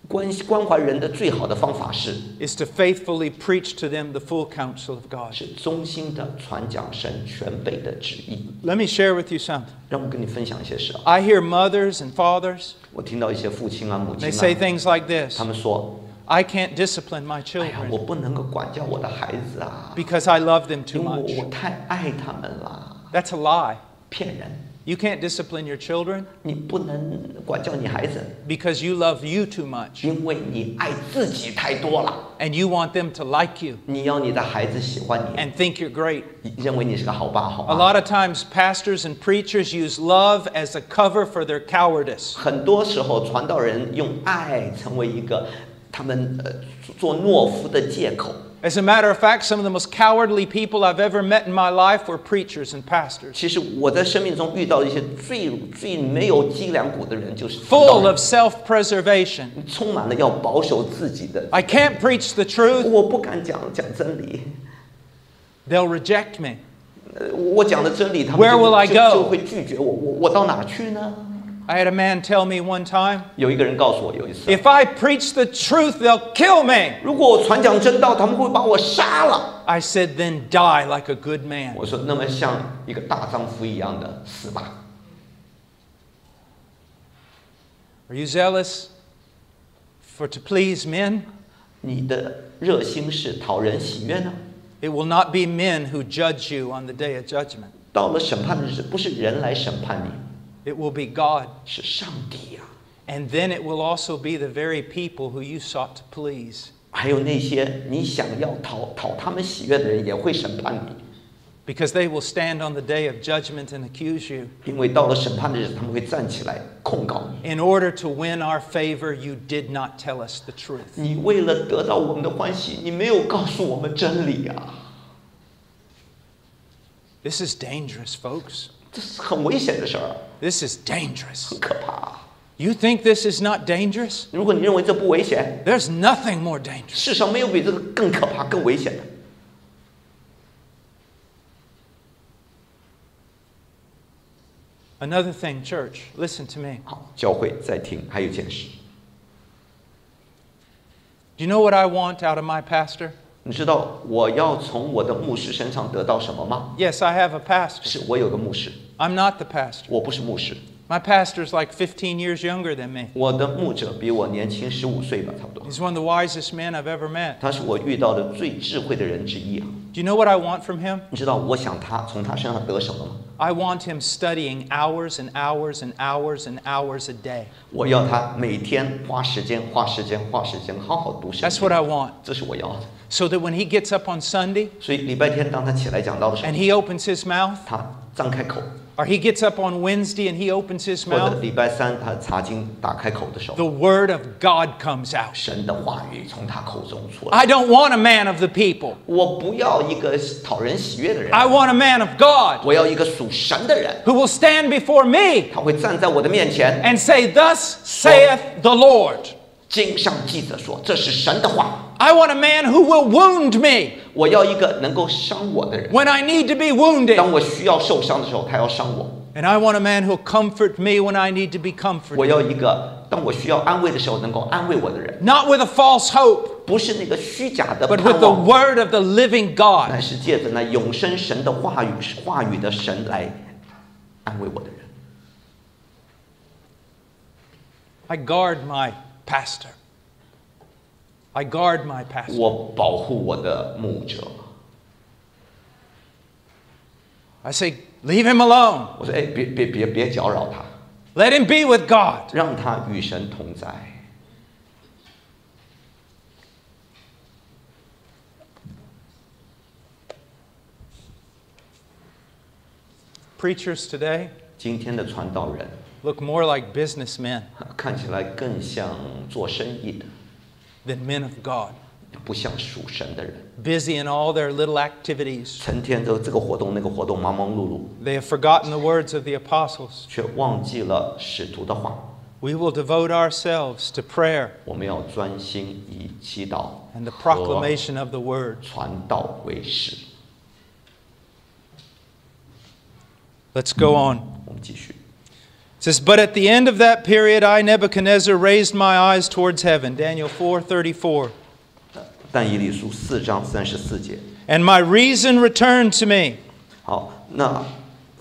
关怀人的最好的方法是 is to faithfully preach to them the full counsel of God. 是衷心的传讲神全备的旨意。 Let me share with you something. 让我跟你分享一些事啊， I hear mothers and fathers, 我听到一些父亲啊、母 they 亲 say 啊， things like this. 他们说 I can't discipline my：“ 哎呀， children 我不能够管教我的孩子啊， because I love them too 因为 much. 我太爱他们了。 That's a lie. ”骗人， You can't discipline your children 你不能管教你孩子， because you love you too much 因为你爱自己太多了。 and you want them to like you 你要你的孩子喜欢你， and think you're great. 认为你是个好爸好 A 妈。 lot of times, pastors and preachers use love as a cover for their cowardice. 很多时候，传道人用爱成为一个他们做懦夫的借口。 As a matter of fact, some of the most cowardly people I've ever met in my life were preachers and pastors, 其实我在生命中遇到一些最没有脊梁骨的人，就是传道 full 人 of self-preservation. 充满了要保守自己的。 I can't preach the truth. 我不敢讲真理， They'll reject me. 我讲的真理，他们 Where will I 就 go? 就会拒绝我。我到哪去呢？ I had a man tell me one time, 有一个人告诉我，有一次， if I preach the truth, they'll kill me. 如果我传讲真道，他们会把我杀了。 I said, then die like a good man. 我说，那么像一个大丈夫一样的死吧。 Are you zealous to please men? 你的热心是讨人喜悦呢？ It will not be men who judge you on the day of judgment. 到了审判的日子，不是人来审判你， It will be God. 是上帝呀、 And then it will also be the very people who you sought to please. 还有那些你想要讨他们喜悦的人，也会审判你。 Because they will stand on the day of judgment and accuse you. 因为到了审判的日子，他们会站起来控告你。 In order to win our favor, you did not tell us the truth. 你为了得到我们的欢喜，你没有告诉我们真理啊！ This is dangerous, folks. 这是很危险的事儿， This is dangerous. 很可怕。 You think this is not dangerous? 如果你认为这不危险， There's nothing more dangerous. 世上没有比这个更可怕、更危险的。 Another thing, church, listen to me. 好，教会在听，还有一件事， Do you know what I want out of my pastor? 你知道我要从我的牧师身上得到什么吗？ Yes, I have a pastor. 是我有个牧师， I'm not the pastor. 我不是牧师， My pastor's like 15 years younger than me. 我的牧者比我年轻15岁吧，差不多。 He's one of the wisest men I've ever met. 他是我遇到的最智慧的人之一啊！ Do you know what I want from him? 你知道我想从他身上得什么吗？ I want him studying hours and hours and hours and hours a day. 我要他每天花时间，好好读圣 That's 经 what。I want. 这是我要的。 So that when he gets up on Sunday 所以礼拜天当他起来讲道的时候 and，he opens his mouth, 他张开口， or he gets up on Wednesday and he opens his 或者 mouth, 礼拜三他查经打开口的时候， the word of God comes out. 神的话语从他口中出来。 I don't want a man of the people. 我不要一个讨人喜悦的人， I want a man of God 我要一个属神的人， who will stand before me 他会站在我的面前。 and say, Thus saith the Lord. 经上记着说，这是神的话。 I want a man who will wound me 我要一个能够伤我的人。 when I need to be wounded. 当我需要受伤的时候，他要伤我。And I want a man who'll comfort me when I need to be 我要 comforted. 一个当我需要安慰的时候能够安慰我的人， Not with a false hope, 不是那个虚假的 but 盼 with the 望， word of the living 乃 God. 是借着那永生神的话语的神来安慰我的人。 I guard my pastor. I guard my pastor. 我保护我的牧者。 I say, leave him alone. 我说，哎，别搅扰他， Let him be with God. 让他与神同在。 Preachers today 今天的传道人 look more like businessmen 看起来更像做生意的， than men of God, 不像属神的人。 busy in all their little activities. 成天都这个活动那个活动，忙忙碌碌， They have forgotten the words of the apostles. 却忘记了使徒的话。 We will devote ourselves to prayer 我们要专心以祈祷 and the 和 proclamation of the word. 传道为事。 Let's go on. 我们继续。 It says, but at the end of that period, I, Nebuchadnezzar, raised my eyes towards heaven. Daniel 4:34. 但以理书4章34节。 And my reason returned to me. 好，那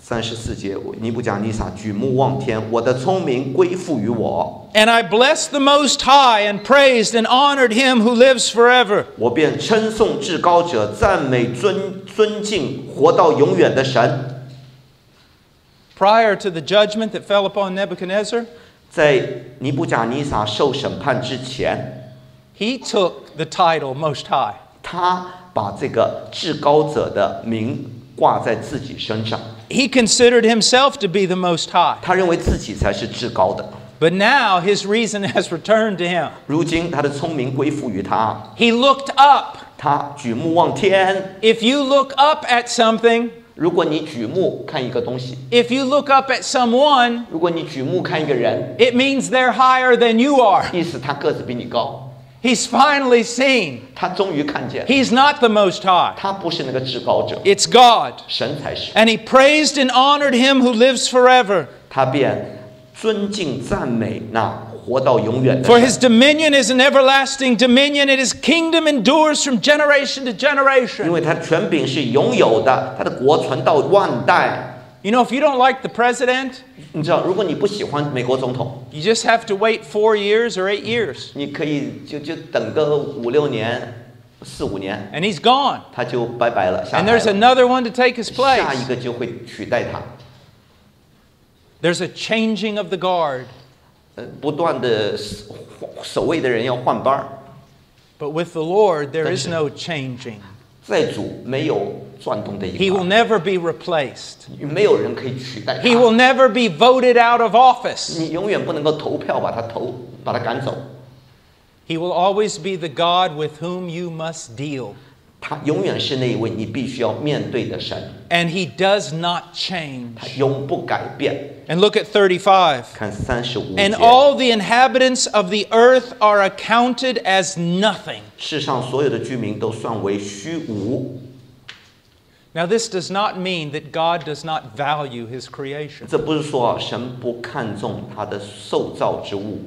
34节，尼布甲尼撒举目望天，我的聪明归附于我， And I blessed the Most High and praised and honored him who lives forever. 我便称颂至高者，赞美尊敬活到永远的神。 Prior to the judgment that fell upon Nebuchadnezzar, 在尼布甲尼撒受审判之前， he took the title Most High. 他把这个至高者的名挂在自己身上， He considered himself to be the Most High. 他认为自己才是至高的。 But now his reason has returned to him. 如今他的聪明归附于他， He looked up. 他举目望天。 If you look up at something, 如果你举目看一个东西， if you look up at someone, 如果你举目看一个人， it means they're higher than you are. 意思他个子比你高， He's finally seen. 他终于看见， He's not the Most High. 他不是那个至高者， It's God. 神才是。 And he praised and honored him who lives forever. 他便尊敬赞美那活到永远的 For 神， his dominion is an everlasting dominion, and his kingdom endures from generation to 因 generation. 为他权柄是永有的，他的国传到万代。 You know, if you don't like the president, 你知道，如果你不喜欢美国总统， you just have to wait 4 years or 8 years, 你可以就等个5、6年、4、5年， and he's gone. 他就拜拜了，下 And 台 there's 了， another one to take his 下一 place. 个就会取代他。 There's a changing of the guard. 不断的守卫的人要换班儿， But with the Lord, there is no changing. 在主没有转动的一 He will 环， never be replaced. 没有人可以取代 He will 他。 never be voted out of office. 你永远不能够投票把他赶走， He will always be the God with whom you must deal. 他永远是那一位你必须要面对的神， And he does not change. 他永不改变。 And look at 35. 看35 And 节， all the inhabitants of the earth are accounted as nothing. 世上所有的居民都算为虚无。 Now, this does not mean that God does not value his creation. 这不是说神不看重他的受造之物，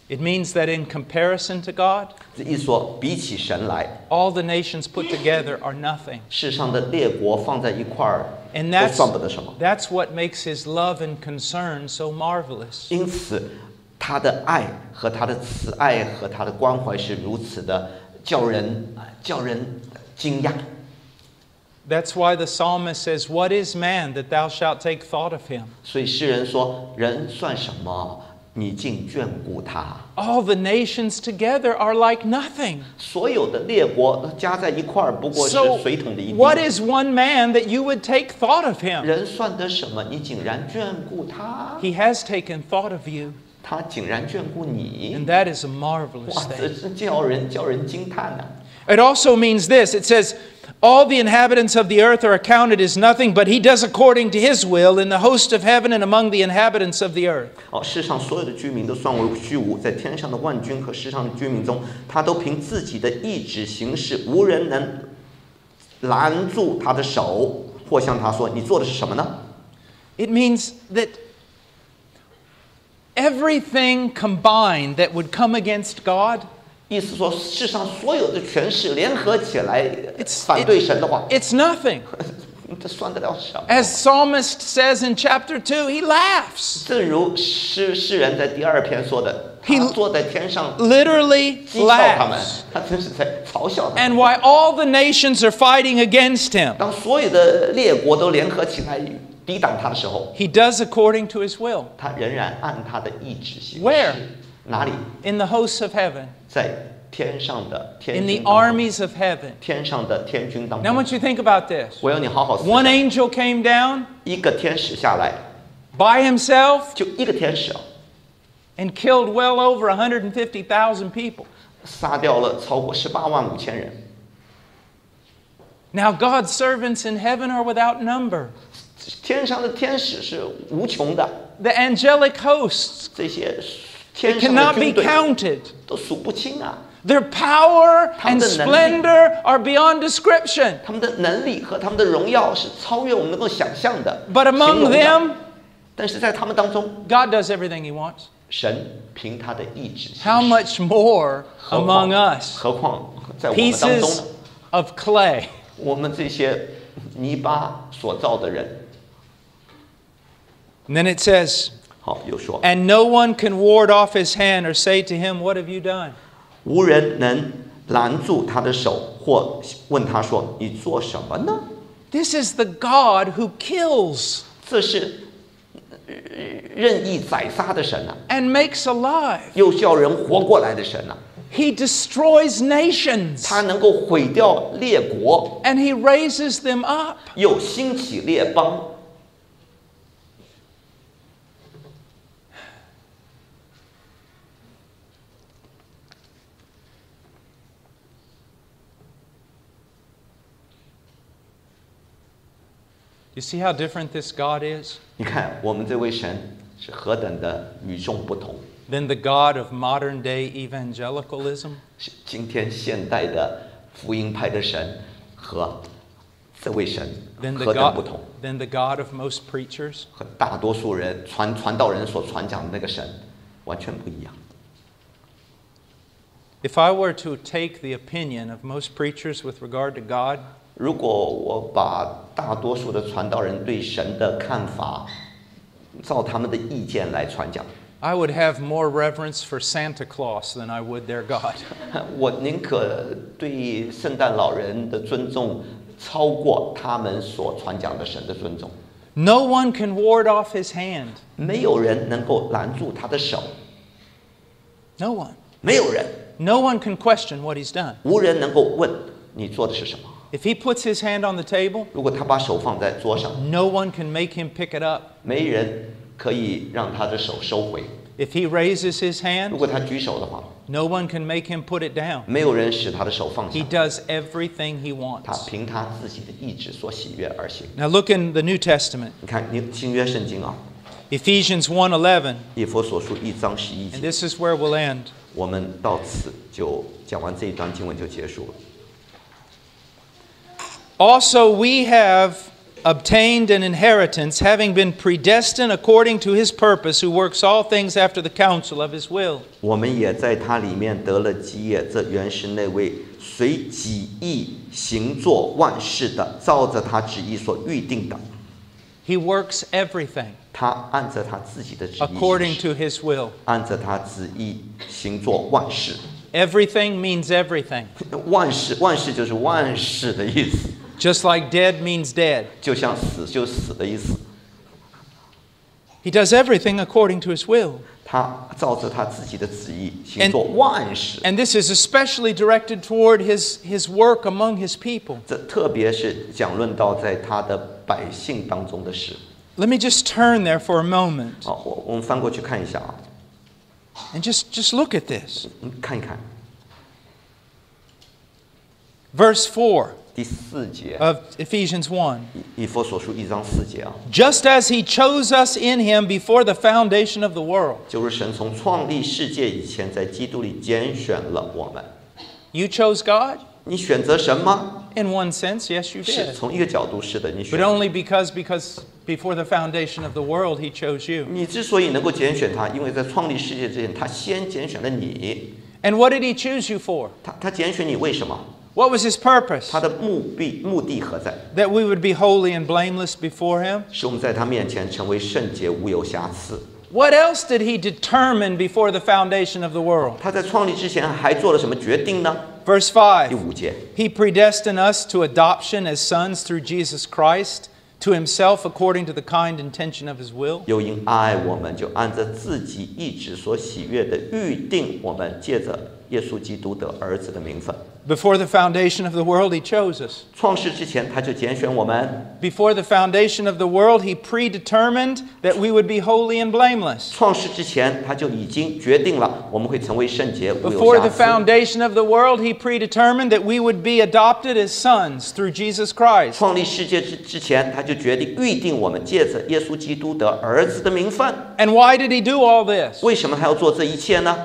It means that in comparison to God, 这一说比起神来， all the nations put together are nothing. 世上的列国放在一块儿 And 都算不得什么。 that's what makes his love and concern so marvelous. 因此，他的爱和他的慈爱和他的关怀是如此的叫人惊讶。 That's why the psalmist says, "What is man that thou shalt take thought of him?" 所以诗人说：“人算什么？你竟眷顾他。 All the nations together are like nothing. 所有的列国加在一块儿，不过是 So, 水桶的一滴。 what is one man that you would take thought of him? 人算得什么？你竟然眷顾他， He has taken thought of you, 他竟然眷顾你 and，that is a marvelous 哇，这 thing. 是叫人惊叹呐、 It also means this. It says, all the inhabitants of the earth are accounted as nothing, but he does according to his will in the host of heaven and among the inhabitants of the earth. 世上所有的居民都算为虚无，在天上的万军和世上的居民中，他都凭自己的意志行事，无人能拦住他的手，或向他说：“你做的是什么呢？” It means that everything combined that would come against God, 意思说，世上所有的权势联合起来反对神的话， it's nothing. 这算得了什么？ As Psalmist says in chapter 2, he laughs. 正如诗人在第2篇说的，他坐在天上 Literally 讥笑他们， laughs. 他真是在嘲笑他 And 们。 why all the nations are fighting against him, 当所有的列国都联合起来抵挡他的时候， he does according to his will. 他仍然按他的意志行 Where? 事。哪里？ In the hosts of heaven, 在天上的天 in 军 the 当中， armies of heaven. 天上的天军当 Now I 中。 want you to think about this. 我要你好好思 One 想， angel came down 一个天使下来， by himself 就一个天使啊， and killed well over 150,000 people. 杀掉了超过18.5万人。 Now God's servants in heaven are without number. 天上的天使是无穷的， The angelic hosts 这些天 it 上的 cannot be 军队 counted. 都数不清啊。 Their power and 他们的能力。 splendor are beyond description. 他们的能力和他们的荣耀是超越我们能够想象的。 But 形 among 容的 them, 但是在他们当中， God does everything he wants. 神凭他的意志行 How 事。 much more 何 among 况 us? 何况在我们当中 Pieces 呢？ of clay. 我们这些泥巴所造的人。 And then it says, 好，又说， and no one can ward off his hand or say to him, what have you done? 无人能拦住他的手，或问他说：“你做什么呢 This is the God who kills？” 这是任意宰杀的神啊， and makes alive. 又叫人活过来的神啊， He destroys nations 他能够毁掉列国， and he raises them up. 又兴起列邦。 You see how different this God is 你看，我们这位神是何等的与众不同， than the God of modern day evangelicalism? 是今天现代的福音派的神和这位神 Than 何等不同， the God of most preachers? 和大多数人传道人所传讲的那个神完全不一样。 If I were to take the opinion of most preachers with regard to God, 如果我把大多数的传道人对神的看法，照他们的意见来传讲， I would have more reverence for Santa Claus than I would their God. 我宁可对圣诞老人的尊重超过他们所传讲的神的尊重。 No one can ward off his hand. 没有人能够拦住他的手， No one. 没有人， No one can question what he's done. 无人能够问你做的是什么。 If he puts his hand on the table, 如果他把手放在桌上， no one can make him pick it up. 没人可以让他的手收回； If he raises his 如 hand, 果他举手的话， no one can make him put it down. 没有人使他的手放下 He。does everything he 他 wants. 凭他自己的意志所喜悦而行。 Now look in the New Testament, 你看，新约圣经啊， Ephesians 1:11, 以弗所书1章11 and 节， this is where we'll end. 我们到此就讲完这一段经文就结束了。 Also we have obtained an inheritance, having been predestined according to his purpose, who works all things after the counsel of his will. 我们也在他里面得了基业，这原是那位随己意行作万事的，照着他旨意所预定的。 He works everything 他按着他自己的旨意 according 行事， to his will. 按着他旨意行作万事。 Everything means everything. 万事，万事就是万事的意思， Just like dead means dead. 就像死就死的意思。 He does everything according to his will. 他照着他自己的旨意行作万事。 And this is especially directed toward his work among his people. 这特别是讲论到在他的百姓当中的事。 Let me just turn there for a moment 好，我们翻过去看一下啊， and just look at this. 看一看 Verse 4第4节， of Ephesians 1. 以弗所书1章4节啊， Just as he chose us in him before the foundation of the world. 就是神从创立世界以前，在基督里拣选了我们。 You chose God? 你选择神吗？ In one sense, yes, you 是， did. 从一个角度是的，你选 But。only because before the foundation of the world, He chose you. 你之所以能够拣选他，因为在创立世界之前，他先拣选了你。 And what did He choose you for? 他拣选你为什么？ What was His purpose? 他的目的何在？ That we would be holy and blameless before Him? 使我们在他面前成为圣洁，无有瑕疵。 What else did He determine before the foundation of the world? 他在创立之前还做了什么决定呢？ Verse 5. 第5节， He predestined us to adoption as sons through Jesus Christ, to Himself according to the kind intention of His will. 又因爱我们，就按着自己意志所喜悦的预定我们，借着耶稣基督得儿子的名分。 Before the foundation of the world, He chose us. 创世之前，他就拣选我们。 Before the foundation of the world, He predetermined that we would be holy and blameless. 创世之前，他就已经决定了我们会成为圣洁，无有 Before 瑕 the 疵。 foundation of the world, He predetermined that we would be adopted as sons through Jesus Christ. 创立世界之前，他就决定预定我们借着耶稣基督得儿子的名分。 And why did He do all this? 为什么他要做这一切呢？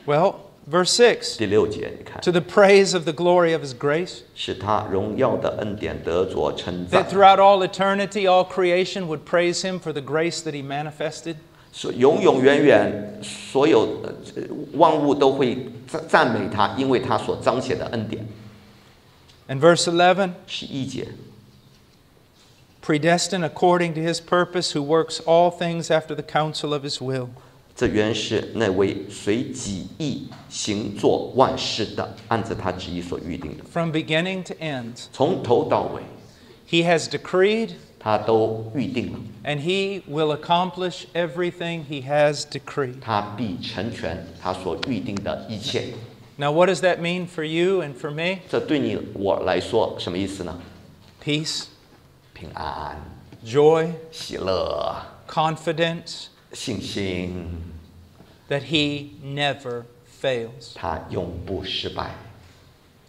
Well, verse 6. 第6节，你看， To the praise of the glory of His grace, 使他荣耀的恩典得着称赞 that。throughout all eternity, all creation would praise Him for the grace that He manifested. 所永永远远，所有万物都会赞美他，因为他所彰显的恩典。 And verse 11, 11节， predestined according to His purpose, who works all things after the counsel of His will. 这原是那位随己意行作万事的，按着他旨意所预定的， From beginning to end, 从头到尾， He has decreed, 他都预定了， and He will accomplish everything He has decreed. 他必成全他所预定的一切。 Now, what does that mean for you and for me? 这对你我来说什么意思呢？ Peace, 平安、 joy, 喜乐、 confidence 信心， that He never fails. 他永不失败。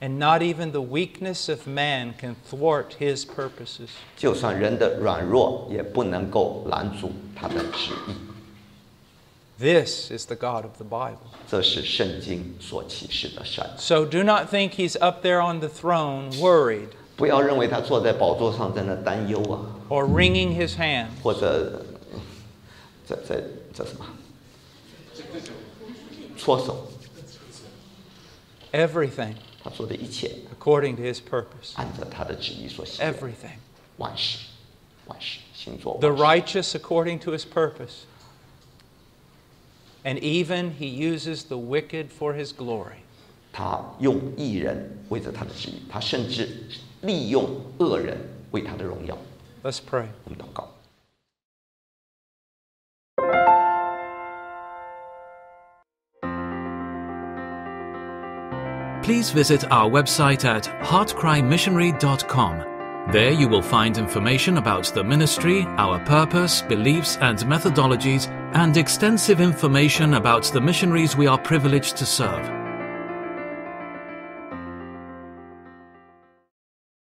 And not even the weakness of man can thwart His purposes. 就算人的软弱，也不能够拦阻他的旨意。 This is the God of the Bible. 这是圣经所启示的神。 So do not think He's up there on the throne worried 不要认为他坐在宝座上在那担忧啊， or wringing His hands. 或者在什么搓手。 Everything 他做的一切， according to His purpose. 按照他的旨意所行。 Everything. 万事，万事，行作 The 万事。 righteous according to His purpose. And even He uses the wicked for His glory. 他用义人为着他的旨意，他甚至利用恶人为他的荣耀。 Let's pray. 我们祷告。 Please visit our website at heartcrymissionary.com. There you will find information about the ministry, our purpose, beliefs and methodologies, and extensive information about the missionaries we are privileged to serve.